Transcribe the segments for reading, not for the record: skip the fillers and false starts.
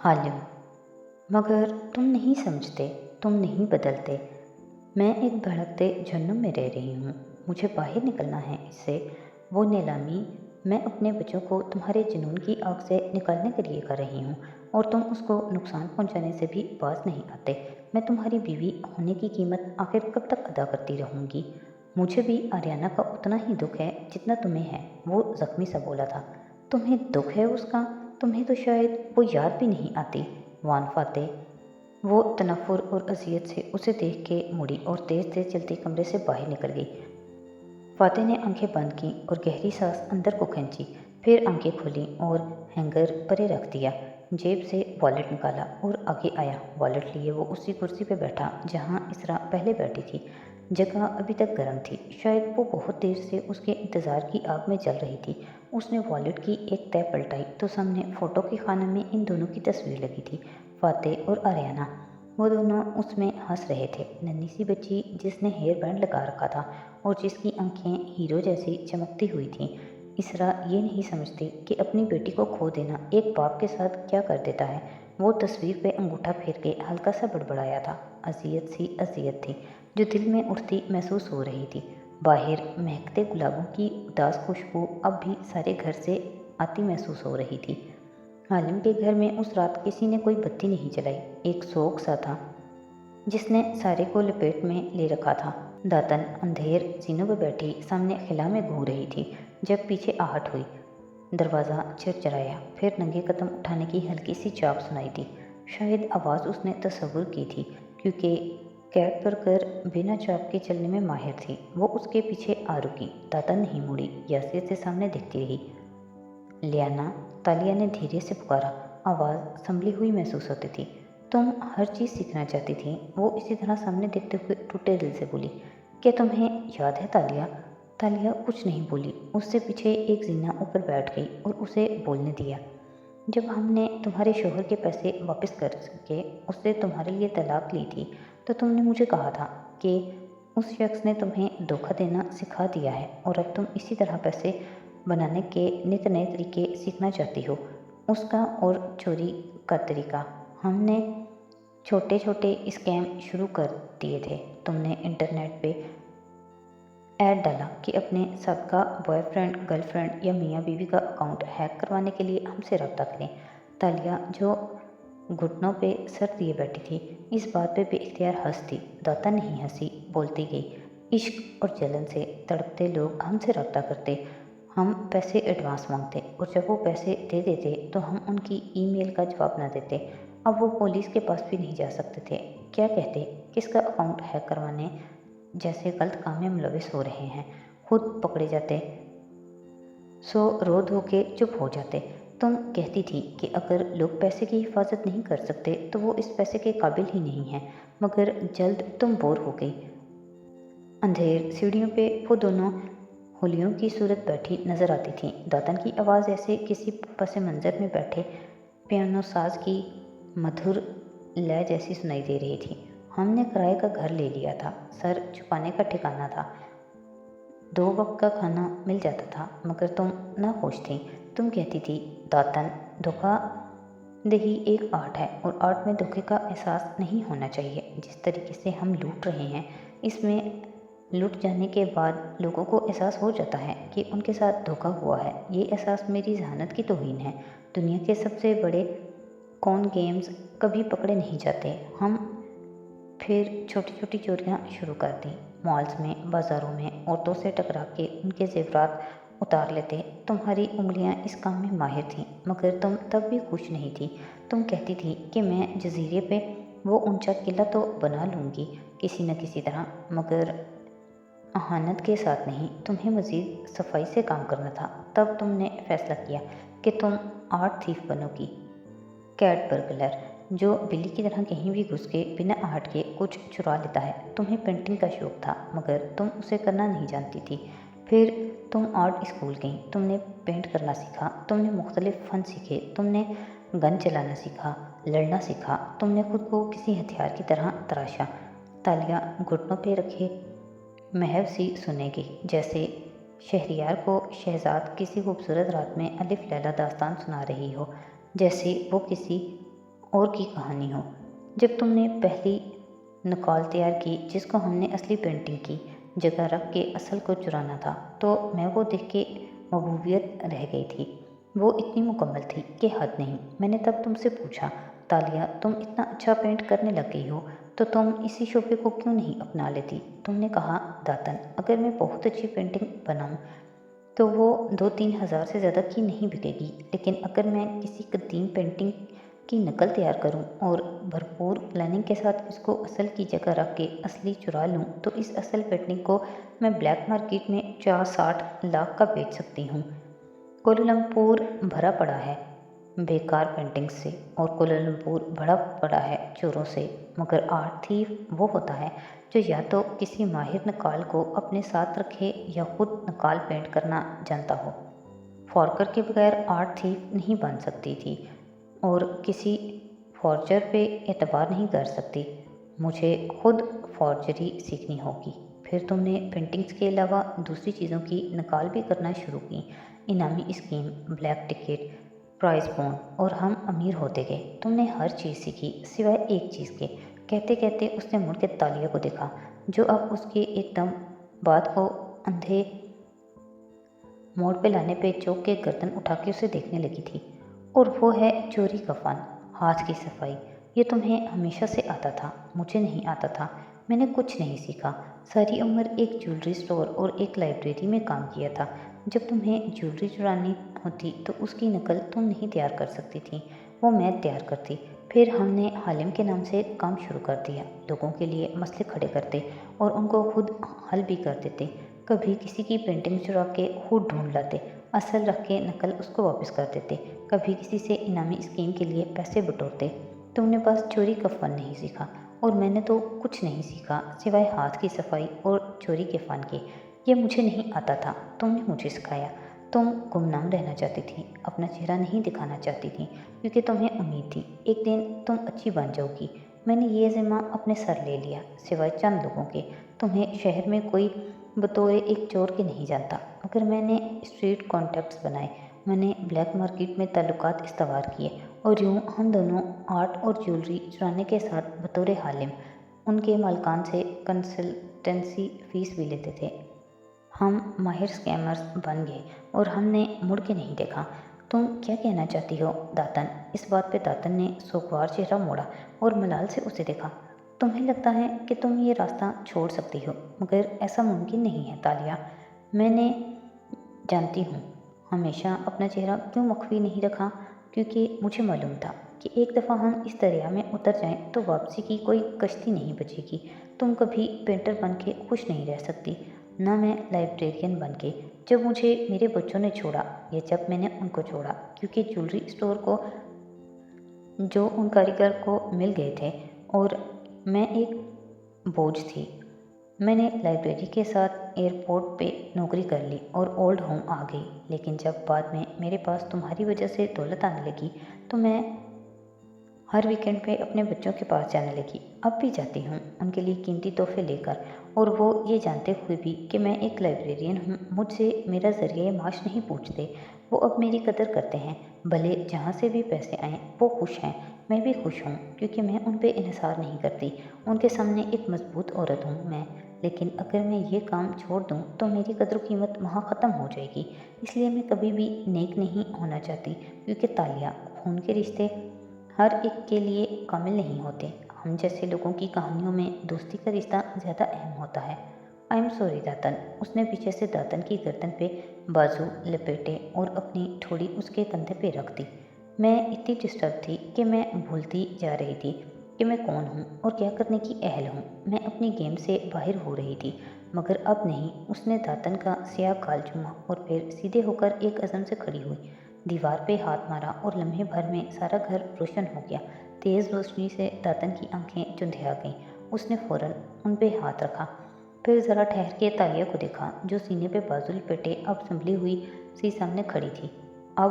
हालिम, मगर तुम नहीं समझते, तुम नहीं बदलते। मैं एक भड़कते जहन्नुम में रह रही हूँ। मुझे बाहर निकलना है इससे। वो नीलामी मैं अपने बच्चों को तुम्हारे जुनून की आग से निकालने के लिए कर रही हूँ, और तुम उसको नुकसान पहुँचाने से भी बाज नहीं आते। मैं तुम्हारी बीवी होने की कीमत आखिर कब तक अदा करती रहूँगी? मुझे भी आर्याना का उतना ही दुख है जितना तुम्हें है, वो जख्मी सा बोला था। तुम्हें दुख है उसका? तुम्हें तो शायद वो याद भी नहीं आती। वान फाते, वो तनफ़ुर और अज़ियत से उसे देख के मुड़ी और तेज तेज चलती कमरे से बाहर निकल गई। फाते ने आंखें बंद की और गहरी सांस अंदर को खींची, फिर आंखें खोली और हैंगर परे रख दिया। जेब से वॉलेट निकाला और आगे आया। वॉलेट लिए वो उसी कुर्सी पे बैठा जहाँ इसरा पहले बैठी थी। जगह अभी तक गर्म थी, शायद वो बहुत देर से उसके इंतज़ार की आग में जल रही थी। उसने वॉलेट की एक तह पलटाई तो सामने फ़ोटो के खाने में इन दोनों की तस्वीर लगी थी, फाते और आर्याना। वो दोनों उसमें हंस रहे थे। नन्ही सी बच्ची जिसने हेयर बैंड लगा रखा था और जिसकी आंखें हीरो जैसी चमकती हुई थीं। इसरा ये नहीं समझती कि अपनी बेटी को खो देना एक बाप के साथ क्या कर देता है। वो तस्वीर पे अंगूठा फेर के हल्का सा बड़बड़ाया था। अजियत थी जो दिल में उठती महसूस हो रही थी। बाहर महकते गुलाबों की उदास खुशबू अब भी सारे घर से आती महसूस हो रही थी। हालिम के घर में उस रात किसी ने कोई बत्ती नहीं जलाई। एक सोग सा था जिसने सारे को लपेट में ले रखा था। दातन अंधेर जीनों पर बैठी सामने खिला में घूम रही थी जब पीछे आहट हुई। दरवाज़ा चिरचराया, फिर नंगे कदम उठाने की हल्की सी चाप सुनाई दी। शायद आवाज़ उसने तसव्वुर की थी, क्योंकि कैट पर कर बिना चाप के चलने में माहिर थी। वो उसके पीछे आ रुकी। दातन नहीं मुड़ी, यासिर से सामने देखती रही। लियाना, तालिया ने धीरे से पुकारा। आवाज़ संभली हुई महसूस होती थी। तुम हर चीज़ सीखना चाहती थी, वो इसी तरह सामने देखते हुए टूटे दिल से बोली। क्या तुम्हें याद है तालिया? तालिया कुछ नहीं बोली। उससे पीछे एक जिन्ना ऊपर बैठ गई और उसे बोलने दिया। जब हमने तुम्हारे शोहर के पैसे वापस कर के उससे तुम्हारे लिए तलाक ली थी, तो तुमने मुझे कहा था कि उस शख्स ने तुम्हें धोखा देना सिखा दिया है और अब तुम इसी तरह पैसे बनाने के नित नए तरीके सीखना चाहती हो। उसका और चोरी का तरीका। हमने छोटे छोटे स्कैम शुरू कर दिए थे। तुमने इंटरनेट पे ऐड डाला कि अपने सबका बॉयफ्रेंड, गर्लफ्रेंड या मियाँ बीवी का अकाउंट हैक करवाने के लिए हमसे रब्ता करें। तालिया, जो घुटनों पे सर दिए बैठी थी, इस बात पे बेइख्तियार हंस दी। दाता नहीं हंसी, बोलती गई। इश्क और जलन से तड़पते लोग हमसे रब्ता करते, हम पैसे एडवांस मांगते और जब वो पैसे दे देते तो हम उनकी ईमेल का जवाब ना देते। अब वो पुलिस के पास भी नहीं जा सकते थे। क्या कहते? किसका अकाउंट हैक करवाने जैसे गलत काम में मुलविस हो रहे हैं। खुद पकड़े जाते सो रो धो के चुप हो जाते। तुम कहती थी कि अगर लोग पैसे की हिफाजत नहीं कर सकते तो वो इस पैसे के काबिल ही नहीं हैं, मगर जल्द तुम बोर हो गई। अंधेर सीढ़ियों पे वो दोनों होलियों की सूरत बैठी नजर आती थी। दातन की आवाज़ ऐसे किसी पस मंज़र में बैठे पियानो साज की मधुर लय जैसी सुनाई दे रही थी। हमने किराए का घर ले लिया था, सर छुपाने का ठिकाना था, 2 वक्त का खाना मिल जाता था, मगर तुम ना खुश थी। तुम कहती थी, दातन, धोखा दही एक आर्ट है और आर्ट में धोखे का एहसास नहीं होना चाहिए। जिस तरीके से हम लूट रहे हैं, इसमें लूट जाने के बाद लोगों को एहसास हो जाता है कि उनके साथ धोखा हुआ है। ये एहसास मेरी जहानत की तौहीन है। दुनिया के सबसे बड़े कॉन गेम्स कभी पकड़े नहीं जाते। हम फिर छोटी छोटी चोरियाँ शुरू कर दी। मॉल्स में, बाज़ारों में औरतों से टकरा के उनके जेवरात उतार लेते। तुम्हारी उंगलियां इस काम में माहिर थीं, मगर तुम तब भी खुश नहीं थी। तुम कहती थी कि मैं जजीरे पे वो ऊंचा किला तो बना लूँगी किसी न किसी तरह, मगर अहानत के साथ नहीं। तुम्हें मज़ीद सफाई से काम करना था। तब तुमने फैसला किया कि तुम आर्ट थीफ बनोगी, कैट बर्गलर, जो बिल्ली की तरह कहीं भी घुस के बिना आहट के कुछ चुरा लेता है। तुम्हें पेंटिंग का शौक था, मगर तुम उसे करना नहीं जानती थी। फिर तुम आर्ट स्कूल गई। तुमने पेंट करना सीखा, तुमने मुख्तलिफ फ़न सीखे, तुमने गन चलाना सीखा, लड़ना सीखा, तुमने खुद को किसी हथियार की तरह तराशा। तालियां घुटनों पे रखे महव सी सुनेगी, जैसे शहरियार को शहजाद किसी खूबसूरत रात में अलिफ लैला दास्तान सुना रही हो, जैसे वो किसी اور کی کہانی ہو۔ جب تم نے پہلی نقال تیار کی جس کو ہم نے اصلی پینٹنگ کی جگہ رکھ کے اصل کو چرانا تھا تو میں وہ دیکھ کے مبہوت رہ گئی تھی۔ وہ اتنی مکمل تھی کہ حد نہیں۔ میں نے تب تم سے پوچھا، تالیہ تم اتنا اچھا پینٹ کرنے لگ گئی ہو تو تم اسی شعبے کو کیوں نہیں اپنا لیتی؟ تم نے کہا، داتن اگر میں بہت اچھی پینٹنگ بناؤں تو وہ 2-3 ہزار سے زیادہ کی نہیں بکے گی، لیکن اگر میں کسی قدیم پینٹنگ کی نقل تیار کروں اور بھرپور پلاننگ کے ساتھ اس کو اصل کی جگہ رکھ کے اصلی چرا لوں تو اس اصل پینٹنگ کو میں بلیک مارکیٹ میں 60 لاکھ کا بیچ سکتی ہوں۔ کوالالمپور بھرا پڑا ہے بیکار پینٹنگز سے اور کوالالمپور بھرا پڑا ہے چوروں سے، مگر آرٹ تھیف وہ ہوتا ہے جو یا تو کسی ماہر نقال کو اپنے ساتھ رکھے یا خود نقال پینٹ کرنا جانتا ہو۔ فارکر کے بغیر آرٹ تھیف نہیں بن سکتی تھی اور کسی فورجر پہ اعتبار نہیں کر سکتی۔ مجھے خود فورجری سیکھنی ہوگی۔ پھر تم نے پینٹنگز کے علاوہ دوسری چیزوں کی نقال بھی کرنا شروع کی، انعامی scheme, black ticket, prize bond, اور ہم امیر ہوتے گئے۔ تم نے ہر چیز سیکھی سوائے ایک چیز کے۔ کہتے کہتے اس نے مڑ کے تالیہ کو دیکھا جو اب اس کے ایک دم بات کو اندھے موڑ پہ لانے پہ چوک کے گردن اٹھا کے اسے دیکھنے لگی تھی۔ اور وہ ہے چوری کا فن، ہاتھ کی صفائی۔ یہ تمہیں ہمیشہ سے آتا تھا، مجھے نہیں آتا تھا۔ میں نے کچھ نہیں سیکھا، ساری عمر ایک جیولری اسٹور اور ایک لائبریری میں کام کیا تھا۔ جب تمہیں جیولری چرانی ہوتی تو اس کی نقل تم نہیں تیار کر سکتی تھی، وہ میں تیار کرتی۔ پھر ہم نے حالم کے نام سے کام شروع کر دیا، لوگوں کے لیے مسئلے کھڑے کرتے اور ان کو خود حل بھی کر دیتے۔ کبھی کسی کی پینٹنگ چرا کے خود ڈھونڈ لاتے، اصل رکھ کے نقل اس کو واپس کر دیتے، کبھی کسی سے انعامی اسکیم کے لیے پیسے بٹورتے۔ تم نے بس چوری کا فن نہیں سیکھا اور میں نے تو کچھ نہیں سیکھا سوائے ہاتھ کی صفائی اور چوری کے فن کے۔ یہ مجھے نہیں آتا تھا، تم نے مجھے سکھایا۔ تم گمنام رہنا چاہتی تھی، اپنا چہرہ نہیں دکھانا چاہتی تھی کیونکہ تمہیں امید تھی ایک دن تم اچھی بن جاؤ گی۔ میں نے یہ ذمہ اپنے سر لے لیا، سوائے چند لوگوں کے۔ تمہیں شہر میں کوئی بطور ایک چور کے نہیں جانتا، مگر میں نے اسٹریٹ کانٹیکٹس بنائے، میں نے بلیک مارکیٹ میں تعلقات استوار کیے، اور یوں ہم دونوں آرٹ اور جیولری چرانے کے ساتھ بطور حالم ان کے مالکان سے کنسلٹنسی فیس بھی لیتے تھے۔ ہم ماہر اسکیمرز بن گئے اور ہم نے مڑ کے نہیں دیکھا۔ تم کیا کہنا چاہتی ہو داتن؟ اس بات پہ داتن نے سوگوار چہرہ موڑا اور ملال سے اسے دیکھا۔ تمہیں لگتا ہے کہ تم یہ راستہ چھوڑ سکتی ہو، مگر ایسا ممکن نہیں ہے تالیہ۔ میں نے جانتی ہوں ہمیشہ اپنا چہرہ کیوں مخفی نہیں رکھا، کیونکہ مجھے معلوم تھا کہ ایک دفعہ ہم اس دریا میں اتر جائیں تو واپسی کی کوئی کشتی نہیں بچے گی۔ تم کبھی پینٹر بن کے خوش نہیں رہ سکتی، نہ میں لائبریرین بن کے۔ جب مجھے میرے بچوں نے چھوڑا یا جب میں نے ان کو چھوڑا، کیونکہ جیولری اسٹور کو جو ان کاریگر کو مل گئے تھے اور میں ایک بوجھ تھی، میں نے لائبریری کے ساتھ ایئرپورٹ پہ نوکری کر لی اور اولڈ ہوم آ گئی۔ لیکن جب بعد میں میرے پاس تمہاری وجہ سے دولت آنے لگی تو میں ہر ویکینڈ پہ اپنے بچوں کے پاس جانے لگی۔ اب بھی جاتی ہوں ان کے لیے قیمتی تحفے لے کر، اور وہ یہ جانتے ہوئے بھی کہ میں ایک لائبریرین ہوں مجھ سے میرا ذریعہ معاش نہیں پوچھتے۔ وہ اب میری قدر کرتے ہیں، بھلے جہاں سے بھی پیسے آئیں وہ خوش ہیں، میں بھی خوش ہوں کیونکہ میں ان پہ انحصار نہیں کرتی۔ ان کے سامنے ایک مضبوط عورت ہوں میں، لیکن اگر میں یہ کام چھوڑ دوں تو میری قدر و قیمت وہاں ختم ہو جائے گی۔ اس لیے میں کبھی بھی نیک نہیں ہونا چاہتی، کیونکہ تالیہ، خون کے رشتے ہر ایک کے لیے کامل نہیں ہوتے۔ ہم جیسے لوگوں کی کہانیوں میں دوستی کا رشتہ زیادہ اہم ہوتا ہے۔ آئی ایم سوری داتن۔ اس نے پیچھے سے داتن کی گردن پہ بازو لپیٹے اور اپنی ٹھوڑی اس کے کندھے پہ رکھ دی۔ میں اتنی ڈسٹرب تھی کہ میں بھولتی جا رہی تھی کہ میں کون ہوں اور کیا کرنے کی اہل ہوں۔ میں اپنی گیم سے باہر ہو رہی تھی، مگر اب نہیں۔ اس نے داتن کا سیاہ گال چوما اور پھر سیدھے ہو کر ایک عزم سے کھڑی ہوئی، دیوار پہ ہاتھ مارا اور لمحے بھر میں سارا گھر روشن ہو گیا۔ تیز روشنی سے داتن کی آنکھیں چندھیا گئیں۔ اس نے فوراً ان پہ ہاتھ رکھا، پھر ذرا ٹھہر کے تالیہ کو دیکھا جو سینے پہ بازو لپیٹے اب سنبھلی ہوئی سی سامنے کھڑی تھی۔ اب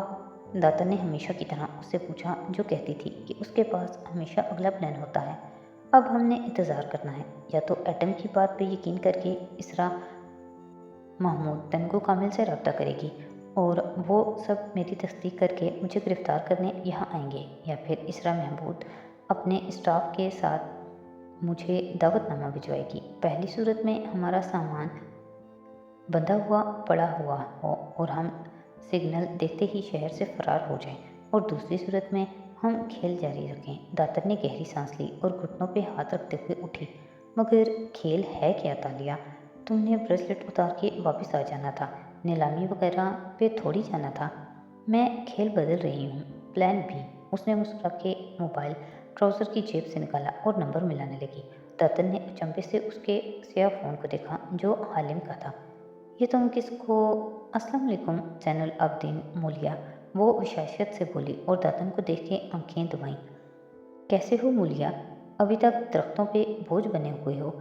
داتن نے ہمیشہ کی طرح اس سے پوچھا جو کہتی تھی کہ اس کے پاس ہمیشہ اگلا پلان ہوتا ہے۔ اب ہم نے انتظار کرنا ہے، یا تو ایٹم کی بات پہ یقین کر کے اسرا محمود تنگو کامل سے رابطہ کرے گی اور وہ سب میری تصدیق کر کے مجھے گرفتار کرنے یہاں آئیں گے، یا پھر اسرا محمود اپنے اسٹاف کے ساتھ مجھے دعوت نامہ بھجوائے گی۔ پہلی صورت میں ہمارا سامان بندھا ہوا پڑا ہوا ہو اور ہم سگنل دیکھتے ہی شہر سے فرار ہو جائیں، اور دوسری صورت میں ہم کھیل جاری رکھیں۔ داتن نے گہری سانس لی اور گھٹنوں پہ ہاتھ رکھتے ہوئے اٹھی۔ مگر کھیل ہے کیا تالیہ؟ تم نے بریسلٹ اتار کے واپس آ جانا تھا، نیلامی وغیرہ پہ تھوڑی جانا تھا۔ میں کھیل بدل رہی ہوں، پلان بی۔ اس نے مسکرا کے موبائل ٹراؤزر کی جیب سے نکالا اور نمبر ملانے لگی۔ داتن نے اچنبے سے اس کے سیاہ فون کو دیکھا جو حالم کا تھا۔ یہ تم کس کو؟ السلام علیکم زین العابدین مولیہ، وہ وشاشیت سے بولی اور داتن کو دیکھ کے آنکھیں دبائیں۔ کیسے ہو مولیہ؟ ابھی تک درختوں پہ بوجھ بنے ہوئے ہو؟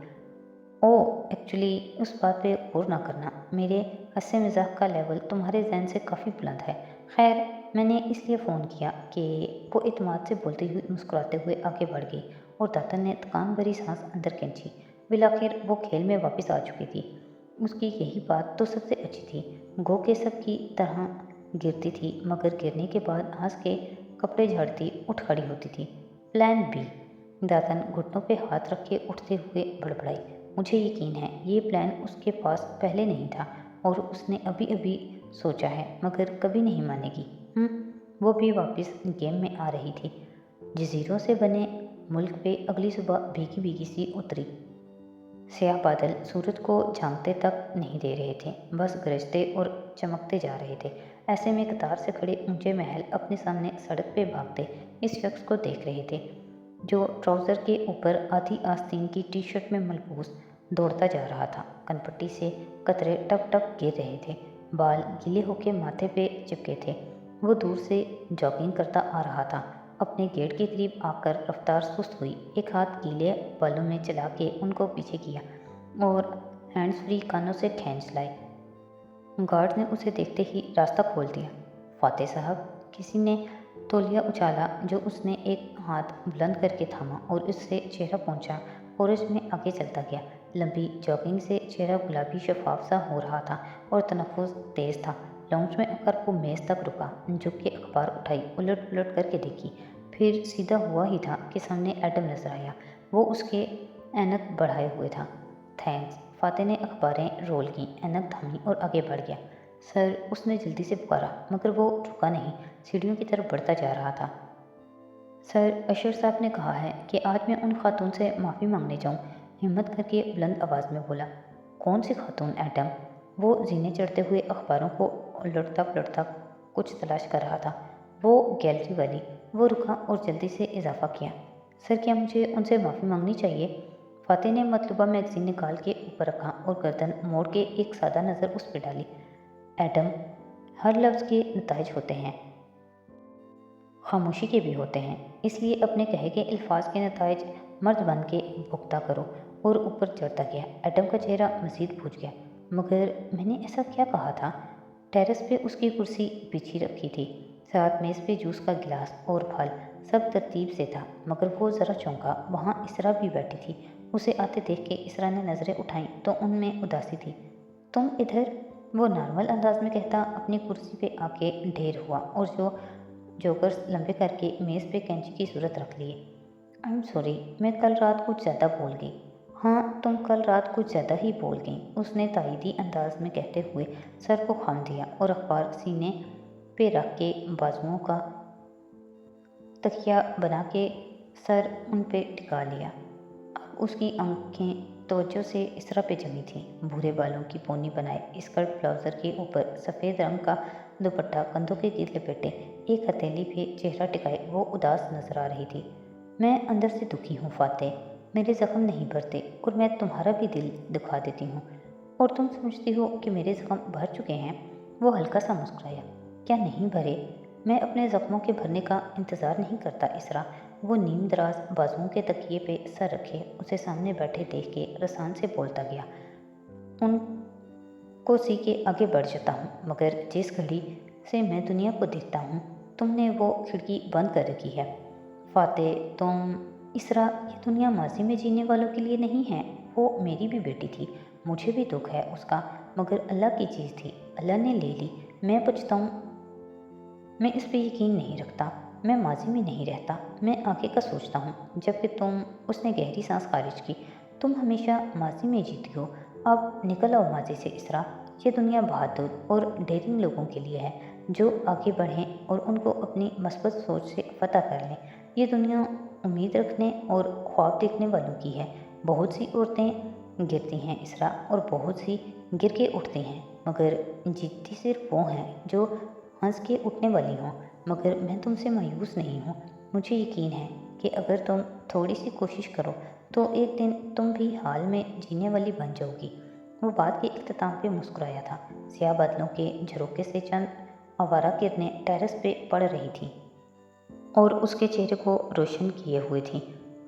ایکچولی اس بات پہ غور نہ کرنا، میرے ہنسی مزاح کا لیول تمہارے ذہن سے کافی بلند ہے۔ خیر، میں نے اس لیے فون کیا کہ وہ اعتماد سے بولتی ہوئی مسکراتے ہوئے آگے بڑھ گئی اور داتن نے تکان بھری سانس اندر کھینچی۔ بالآخر وہ کھیل میں واپس آ چکی تھی۔ اس کی یہی بات تو سب سے اچھی تھی، گو کہ سب کی طرح گرتی تھی مگر گرنے کے بعد ہنس کے کپڑے جھاڑتی اٹھ کھڑی ہوتی تھی۔ Plan B? داتن گھٹنوں پہ ہاتھ رکھ کے اٹھتے ہوئے بڑبڑائی۔ مجھے یقین ہے یہ پلان اس کے پاس پہلے نہیں تھا اور اس نے ابھی ابھی سوچا ہے، مگر کبھی نہیں مانے گی۔ وہ بھی واپس گیم میں آ رہی تھی۔ جزیروں سے بنے ملک پہ اگلی صبح بھیگی بھیگی سی اتری۔ سیاہ بادل سورج کو جھانکتے تک نہیں دے رہے تھے، بس گرجتے اور چمکتے جا رہے تھے۔ ایسے میں قطار سے کھڑے اونچے محل اپنے سامنے سڑک پہ بھاگتے اس شخص کو دیکھ رہے تھے جو ٹراؤزر کے اوپر آدھی آستین کی ٹی شرٹ میں ملبوس دوڑتا جا رہا تھا۔ کنپٹی سے قطرے ٹپ ٹپ گر رہے تھے، بال گیلے ہو کے ماتھے پہ چپکے تھے۔ وہ دور سے جاگنگ کرتا آ رہا تھا۔ اپنے گیٹ کے قریب آ کر رفتار سست ہوئی، ایک ہاتھ گیلے بالوں میں چلا کے ان کو پیچھے کیا اور ہینڈز فری کانوں سے کھینچ لائے۔ گارڈ نے اسے دیکھتے ہی راستہ کھول دیا۔ فاتح صاحب، کسی نے تولیہ اچھالا جو اس نے ایک ہاتھ بلند کر کے تھاما اور اس سے چہرہ پہنچا۔ خورش میں آگے چلتا گیا۔ لمبی جاگنگ سے چہرہ گلابی شفاف سا ہو رہا تھا اور تنفس تیز تھا۔ لاؤنج میں آ کر وہ میز تک رکا، جھک کے اخبار اٹھائی، الٹ پلٹ کر کے دیکھی، پھر سیدھا ہوا ہی تھا کہ سامنے ایڈم نظر آیا۔ وہ اس کے اینک بڑھائے ہوئے تھا۔ تھینکس۔ فاتح نے اخباریں رول کیں، اینک تھامی اور آگے بڑھ گیا۔ سر، اس نے جلدی سے پکارا، مگر وہ رکا نہیں، سیڑھیوں کی طرف بڑھتا جا رہا تھا۔ سر، اشر صاحب نے کہا ہے کہ آج میں ان خاتون سے معافی مانگنے جاؤں، ہمت کر کے بلند آواز میں بولا۔ کون سی خاتون ایڈم؟ وہ زینے چڑھتے ہوئے اخباروں کو الٹتا پلٹتا کچھ تلاش کر رہا تھا۔ وہ گیلری والی۔ وہ رکا اور جلدی سے اضافہ کیا، سر کیا مجھے ان سے معافی مانگنی چاہیے؟ فاتح نے مطلوبہ میگزین نکال کے اوپر رکھا اور گردن موڑ کے ایک سادہ نظر اس پہ ڈالی۔ ایڈم، ہر لفظ کے نتائج ہوتے ہیں، خاموشی کے بھی ہوتے ہیں، اس لیے اپنے کہے گئے الفاظ کے نتائج مرد بن کے بھگتا کرو۔ اور اوپر چڑھتا گیا۔ ایڈم کا چہرہ مزید بھوج گیا۔ مگر میں نے ایسا کیا کہا تھا؟ ٹیرس پہ اس کی کرسی بچھی رکھی تھی، ساتھ میز پہ جوس کا گلاس اور پھل، سب ترتیب سے تھا، مگر وہ ذرا چونکا۔ وہاں اسرا بھی بیٹھی تھی۔ اسے آتے دیکھ کے اسرا نے نظریں اٹھائیں تو ان میں اداسی تھی۔ تم ادھر؟ وہ نارمل انداز میں کہتا اپنی کرسی پہ آ کے ڈھیر ہوا اور جوکرز لمبے کر کے میز پہ کینچی کی صورت رکھ لیے۔ آئی ایم سوری، میں کل رات کچھ زیادہ بول گئی۔ ہاں، تم کل رات کچھ زیادہ ہی بول گئیں، اس نے تائیدی انداز میں کہتے ہوئے سر کو خم دیا اور اخبار سینے پہ رکھ کے بازوؤں کا تکیہ بنا کے سر ان پہ ٹکا لیا۔ اب اس کی آنکھیں توجہ سے اسرا پہ جمی تھیں۔ بھورے بالوں کی پونی بنائے اسکرٹ بلاؤزر کے اوپر سفید رنگ کا دوپٹہ کندھوں کے گرد لپیٹے ایک ہتھیلی پہ چہرہ ٹکائے وہ اداس نظر آ رہی تھی۔ میں اندر سے دکھی ہوں فاتح، میرے زخم نہیں بھرتے اور میں تمہارا بھی دل دکھا دیتی ہوں، اور تم سمجھتی ہو کہ میرے زخم بھر چکے ہیں؟ وہ ہلکا سا مسکرایا۔ کیا نہیں بھرے؟ میں اپنے زخموں کے بھرنے کا انتظار نہیں کرتا اسرا۔ وہ نیم دراز بازوؤں کے تکیے پہ سر رکھے اسے سامنے بیٹھے دیکھ کے رسان سے بولتا گیا۔ ان کو سی کے آگے بڑھ جاتا ہوں، مگر جس گھڑی سے میں دنیا کو دیکھتا ہوں تم نے وہ کھڑکی بند کر رکھی ہے۔ فاتح، تم… اسرا، یہ دنیا ماضی میں جینے والوں کے لیے نہیں ہے۔ وہ میری بھی بیٹی تھی، مجھے بھی دکھ ہے اس کا، مگر اللہ کی چیز تھی، اللہ نے لے لی۔ मैं पछताऊँ, मैं इस पे यकीन नहीं रखता। मैं माज़ी में नहीं रहता, मैं आगे का सोचता हूँ। जबकि तुम, उसने गहरी सांस खारिज की, तुम हमेशा माज़ी में जीती हो। अब निकल आओ माज़ी से इसरा। ये दुनिया बहादुर और डेयरिंग लोगों के लिए है, जो आगे बढ़ें और उनको अपनी मस्बत सोच से फ़तह कर लें। ये दुनिया उम्मीद रखने और ख्वाब देखने वालों की है। बहुत सी औरतें गिरती हैं इसरा, और बहुत सी गिर के उठती हैं, मगर जीतती सिर्फ वो हैं जो हंस के उठने वाली हों। मगर मैं तुमसे मायूस नहीं हूँ। मुझे यकीन है कि अगर तुम थोड़ी सी कोशिश करो तो एक दिन तुम भी हाल में जीने वाली बन जाओगी। वो बात के इख्तिताम पे मुस्कुराया था। स्याह बादलों के झरोखे से चंद आवारा किरणें टेरेस पे पड़ रही थीं और उसके चेहरे को रोशन किए हुए थी।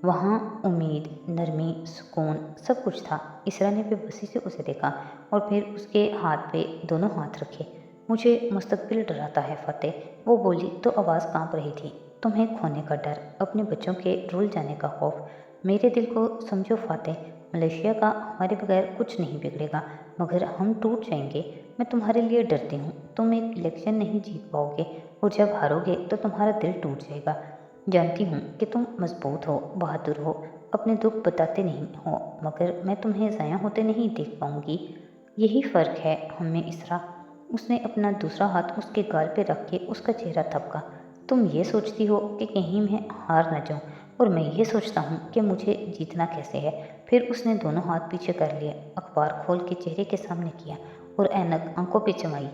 वहाँ उम्मीद, नरमी, सुकून सब कुछ था। इसरा ने बेबसी से उसे देखा और फिर उसके हाथ पे दोनों हाथ रखे। मुझे मुस्तकबिल डराता है फतेह, वो बोली तो आवाज़ कांप रही थी। तुम्हें खोने का डर, अपने बच्चों के रुल जाने का खौफ। मेरे दिल को समझो फातेह, मलेशिया का हमारे बगैर कुछ नहीं बिगड़ेगा, मगर हम टूट जाएंगे। मैं तुम्हारे लिए डरती हूँ। तुम एक इलेक्शन नहीं जीत पाओगे और जब हारोगे तो तुम्हारा दिल टूट जाएगा। जानती हूँ कि तुम मजबूत हो, बहादुर हो, अपने दुख बताते नहीं हो, मगर मैं तुम्हें ज़ाया होते नहीं देख पाऊँगी। यही फ़र्क है हम में इसरा। उसने अपना दूसरा हाथ उसके गाल पे रख के उसका चेहरा थपका। तुम ये सोचती हो कि कहीं मैं हार न जाऊँ, और मैं ये सोचता हूँ कि मुझे जीतना कैसे है। फिर उसने दोनों हाथ पीछे कर लिए, अखबार खोल के चेहरे के सामने किया और ऐनक आंखों पे जमाई।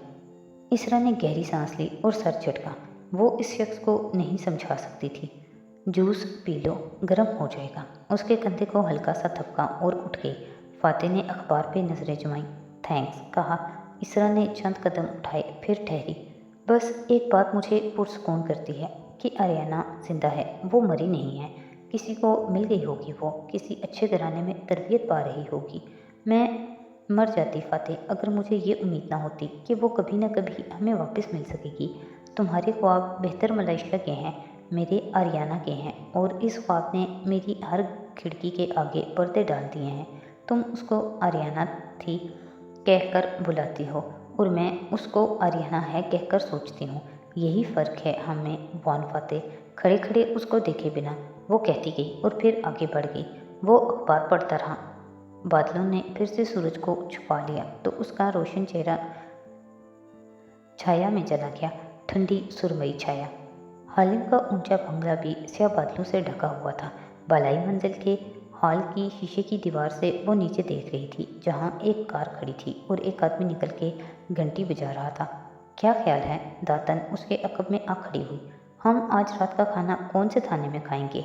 इसरा ने गहरी सांस ली और सर झटका। वो इस शख्स को नहीं समझा सकती थी। जूस पी लो, गर्म हो जाएगा। उसके कंधे को हल्का सा थपका और उठ गई। फातिह ने अखबार पे नजरें जमाई। थैंक्स कहा। इसरा ने चंद कदम उठाए, फिर ठहरी। बस एक बात मुझे पुरसकून करती है कि आर्याना जिंदा है, वो मरी नहीं है। किसी को मिल गई होगी, वो किसी अच्छे घराने में तरबियत पा रही होगी। मैं मर जाती फातिह अगर मुझे ये उम्मीद ना होती कि वो कभी ना कभी हमें वापस मिल सकेगी। तुम्हारे ख्वाब बेहतर मलेशिया के हैं, मेरे आर्याना के हैं, और इस ख्वाब ने मेरी हर खिड़की के आगे पर्दे डाल दिए हैं। तुम उसको आर्याना थी कहकर बुलाती हो, और मैं उसको आर्याना है कहकर सोचती हूँ। यही फ़र्क है हम में वान फातिह। खड़े खड़े उसको देखे बिना वो कहती गई और फिर आगे बढ़ गई। वो अखबार पढ़ता रहा। बादलों ने फिर से सूरज को छुपा लिया तो उसका रोशन चेहरा छाया में चला गया, ठंडी सुरमई छाया। हालिम का ऊंचा बंगला भी स्याह बादलों से ढका हुआ था। बालाई मंजिल के हॉल की शीशे की दीवार से वो नीचे देख रही थी, जहाँ एक कार खड़ी थी और एक आदमी निकल के घंटी बजा रहा था। क्या ख्याल है? दातन उसके अकब में आ खड़ी हुई। हम आज रात का खाना कौन से थाने में खाएंगे?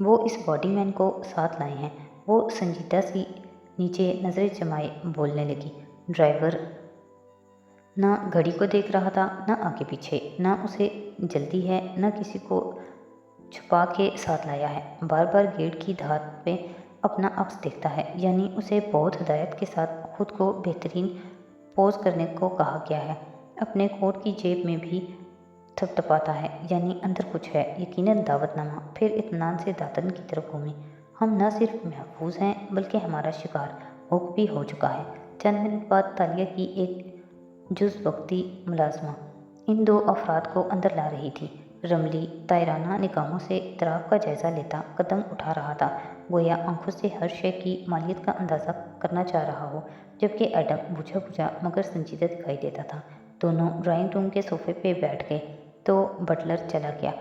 वो इस बॉडी मैन को साथ लाए हैं। वो संजीदा सी नीचे नजरें जमाए बोलने लगी। ड्राइवर ना घड़ी को देख रहा था, ना आगे पीछे, ना उसे जल्दी है, ना किसी को छुपा के साथ लाया है। बार बार गेट की धात पे अपना अक्स देखता है, यानी उसे बहुत हिदायत के साथ खुद को बेहतरीन पोज करने को कहा गया है। अपने कोट की जेब में भी थपथपाता है, यानी अंदर कुछ है, यकीनन दावतनामा। फिर इत्मीनान से दातन की तरफ घूमी। हम न सिर्फ महफूज हैं बल्कि हमारा शिकार हुक भी हो चुका है। चंद मिनट बाद तालिया की एक जुज़ वक्ती मुलाजमा इन दो अफराद को अंदर ला रही थी। रमली तायराना निगाहों से तराब का जायज़ा लेता कदम उठा रहा था, गोया आंखों से हर शय की मालियत का अंदाज़ा करना चाह रहा हो, जबकि एडम बुझा बुझा मगर संजीदा दिखाई देता था। दोनों ड्राइंग रूम के सोफे पे बैठ गए तो बटलर चला गया।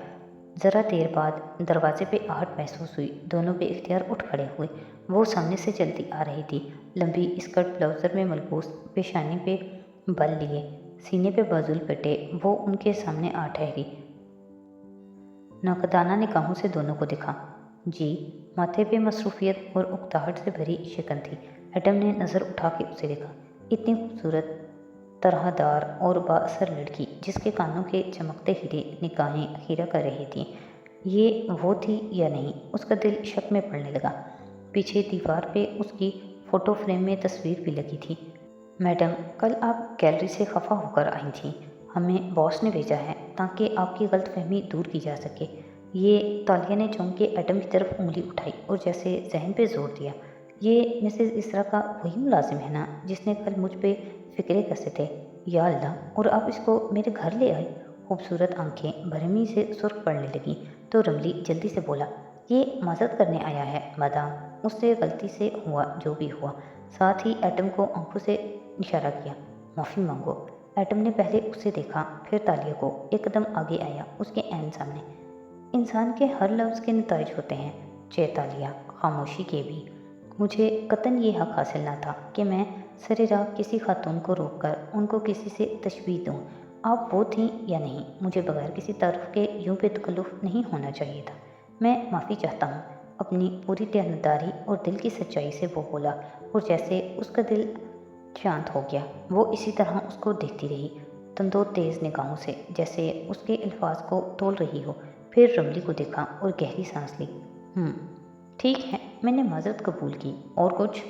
ज़रा देर बाद दरवाजे पे आहट महसूस हुई। दोनों बेइख्तियार उठ खड़े हुए। वो सामने से चलती आ रही थी, लंबी स्कर्ट ब्लाउजर में मलबूस, पेशानी पे बल लिए, सीने पे बाजुल पेटे। वो उनके सामने आ ठहरी। नाकदाना निगाहों से दोनों को देखा। जी। माथे पे मसरूफियत और उकताहट से भरी शिकन थी। एडम ने नज़र उठा के उसे देखा। इतनी खूबसूरत, तरहदार और बाअसर लड़की, जिसके कानों के चमकते हीरे निगाहें खीरा कर रही थीं, ये वो थी या नहीं? उसका दिल शक में पड़ने लगा। पीछे दीवार पे उसकी फ़ोटो फ्रेम में तस्वीर भी लगी थी। मैडम, कल आप गैलरी से खफा होकर आई थीं। हमें बॉस ने भेजा है ताकि आपकी गलतफहमी दूर की जा सके। ये तालिया ने चौंक के एडम की तरफ उंगली उठाई और जैसे जहन पे जोर दिया। ये मिसेज इसरा का वही मुलाजिम है ना जिसने कल मुझ पे फिक्रे कसे थे? या अल्लाह, और आप इसको मेरे घर ले आए। खूबसूरत आंखें भरमी से सुर्ख पड़ने लगीं तो रमली जल्दी से बोला, ये माजरत करने आया है मादाम, उससे गलती से हुआ जो भी हुआ। साथ ही एटम को आंखों से इशारा किया, माफ़ी मांगो। एटम ने पहले उसे देखा, फिर तालिया को। एक कदम आगे आया, उसके ऐन सामने। इंसान के हर लफ्ज़ के नताइज होते हैं चेतालिया, खामोशी के भी। मुझे कतन ये हक हासिल ना था कि मैं सरे राह किसी खातून को रोककर उनको किसी से तशबीह दूँ। आप वो थीं या नहीं, मुझे बगैर किसी तारुफ के यूं बेतकल्लुफ़ नहीं होना चाहिए था। मैं माफ़ी चाहता हूँ। अपनी पूरी दयानतदारी और दिल की सच्चाई से वो बोला, और जैसे उसका दिल शांत हो गया, वो इसी तरह उसको देखती रही, तंदो तेज़ निगाहों से, जैसे उसके अल्फाज को तोल रही हो। फिर रमली को देखा और गहरी सांस ली। ठीक है, मैंने माजरत कबूल की। और कुछ?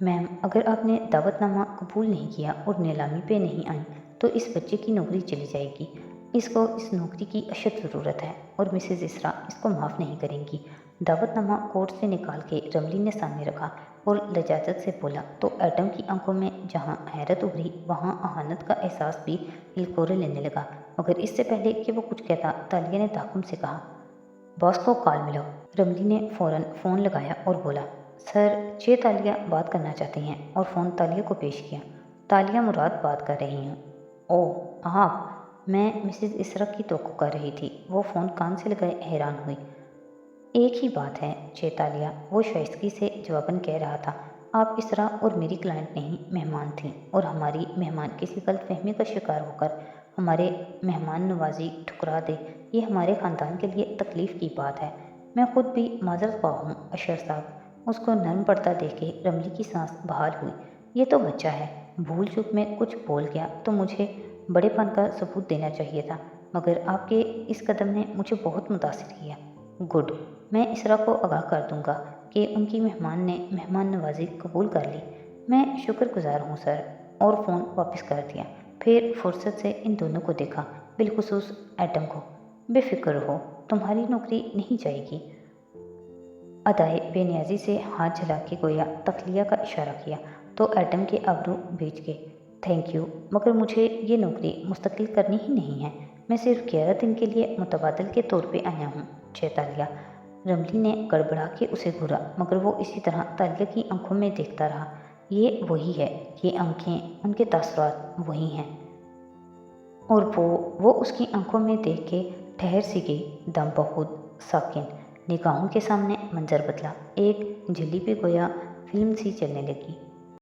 मैम, अगर आपने दावतनामा कबूल नहीं किया और नीलामी पे नहीं आई तो इस बच्चे की नौकरी चली जाएगी। इसको इस नौकरी की अशद ज़रूरत है और मिसेज़ इसरा इसको माफ़ नहीं करेंगी। दावतनामा कोर्ट से निकाल के रमली ने सामने रखा और लजाजत से बोला तो एटम की आंखों में जहाँ हैरत उभरी वहाँ अहानत का एहसास भी हिलकोरे लेने लगा। मगर इससे पहले कि वो कुछ कहता, तालिया ने ताकुम से कहा, बॉस को कॉल मिलाओ। रमली ने फ़ौरन फ़ोन लगाया और बोला, सर, चे तालिया बात करना चाहती हैं, और फ़ोन तालिया को पेश किया। तालिया मुराद बात कर रही हूँ। ओह आप? मैं मिसेज़ इसरा की तवक्को कर रही थी। वो फ़ोन कान से लगाए हैरान हुई। एक ही बात है चेतालिया, वो शाइस्तगी से जवाबन कह रहा था। आप इसरा और मेरी क्लाइंट नहीं, मेहमान थीं, और हमारी मेहमान किसी गलतफहमी का शिकार होकर हमारे मेहमान नवाजी ठुकरा दे, ये हमारे ख़ानदान के लिए तकलीफ़ की बात है। मैं खुद भी माजरत ख्वाह हूँ अशर साहब। उसको नर्म पड़ता देख के रमली की सांस बहाल हुई। ये तो बच्चा है, भूल चूक में कुछ बोल गया तो मुझे बड़ेपन का सबूत देना चाहिए था, मगर आपके इस कदम ने मुझे बहुत मुतासिर किया। गुड, मैं इसरा को आगाह कर दूंगा कि उनकी मेहमान ने मेहमान नवाजी कबूल कर ली। मैं शुक्रगुजार हूँ सर, और फ़ोन वापस कर दिया। फिर फुर्सत से इन दोनों को देखा, बिलखुसूस एटम को। बेफिक्र रहो, तुम्हारी नौकरी नहीं जाएगी। अदाए बेनियाजी से हाथ झला के गोया तखलिया का इशारा किया तो एटम के अबरू भींच गए। थैंक यू, मगर मुझे ये नौकरी मुस्तकिल करनी ही नहीं है। मैं सिर्फ 11 दिन के लिए मुतबादल के तौर पे आया हूँ चेतालिया। रमली ने गड़बड़ा के उसे घूरा, मगर वो इसी तरह तालिया की आंखों में देखता रहा। ये वही है, ये आंखें, उनके तासुरात वही हैं। और वो उसकी आंखों में देख के ठहर सी गई, दम बहुत साकिन। निगाहों के सामने मंजर बदला। एक झिल्ली पे गोया फिल्म सी चलने लगी।